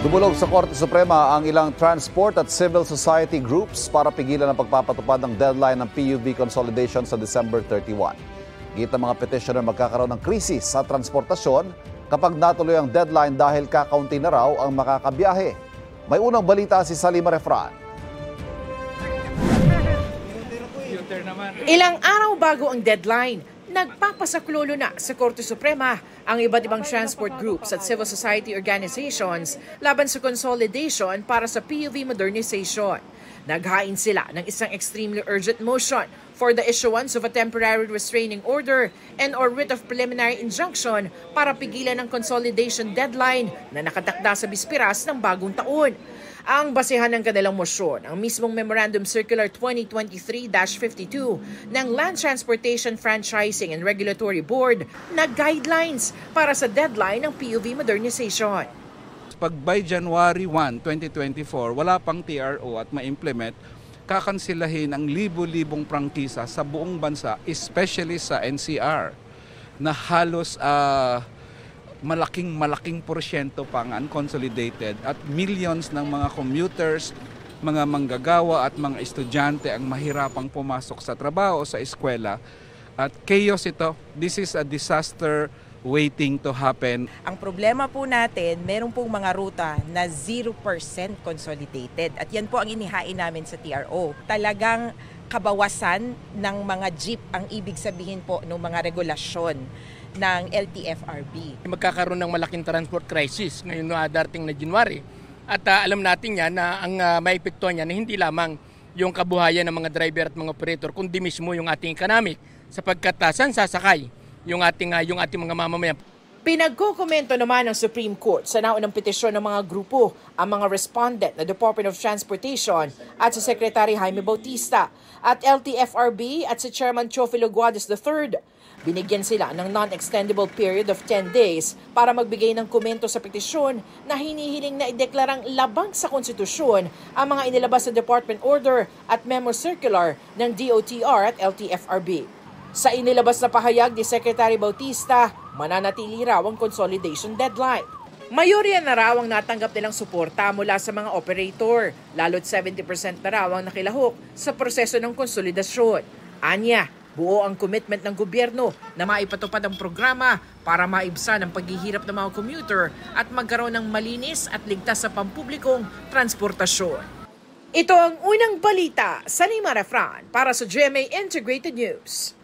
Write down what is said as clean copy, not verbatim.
Dumulog sa Korte Suprema ang ilang transport at civil society groups para pigilan ang pagpapatupad ng deadline ng PUV consolidation sa December 31. Git ng mga petitioner magkakaroon ng krisis sa transportasyon kapag natuloy ang deadline dahil kakaunti na raw ang makakabiyahe. May unang balita si Salima Refran. Ilang araw bago ang deadline, nagpapasaklolo na sa Korte Suprema ang iba't ibang transport groups at civil society organizations laban sa consolidation para sa PUV modernization. Naghain sila ng isang extremely urgent motion for the issuance of a temporary restraining order and or writ of preliminary injunction para pigilan ang consolidation deadline na nakatakda sa bispiras ng bagong taon. Ang basehan ng kanilang mosyon, ang mismong Memorandum Circular 2023-52 ng Land Transportation Franchising and Regulatory Board na guidelines para sa deadline ng PUV modernization. Pag by January 1, 2024, wala pang TRO at ma-implement, kakansilahin ang libo-libong prangkisa sa buong bansa, especially sa NCR, na halos malaking porsyento pang unconsolidated at millions ng mga commuters, mga manggagawa at mga estudyante ang mahirapang pumasok sa trabaho, sa eskwela. At chaos ito. This is a disaster waiting to happen. Ang problema po natin, meron pong mga ruta na 0% consolidated. At yan po ang inihain namin sa TRO. Talagang kabawasan ng mga jeep ang ibig sabihin po ng mga regulasyon ng LTFRB. Magkakaroon ng malaking transport crisis ngayon na darating na January. At alam natin yan na ang maepektuhan niya na hindi lamang yung kabuhayan ng mga driver at mga operator, kundi mismo yung ating economic sapagkat saan sasakay yung ating mga mamamayan. Pinagkukomento naman ng Supreme Court sa naunang petisyon ng mga grupo ang mga respondent na Department of Transportation at si Secretary Jaime Bautista at LTFRB at si Chairman Teofilo Guades III. Binigyan sila ng non-extendable period of 10 days para magbigay ng komento sa petisyon na hinihiling na ideklarang labag sa konstitusyon ang mga inilabas sa Department Order at Memo Circular ng DOTR at LTFRB. Sa inilabas na pahayag ni Secretary Bautista, mananatili raw ang consolidation deadline. Mayorya na raw ang natanggap nilang suporta mula sa mga operator, lalo't 70% na raw ang nakilahok sa proseso ng konsolidasyon. Anya, buo ang commitment ng gobyerno na maipatupad ang programa para maibsan ang paghihirap ng mga commuter at magkaroon ng malinis at ligtas sa pampublikong transportasyon. Ito ang unang balita sa Salima Refran para sa GMA Integrated News.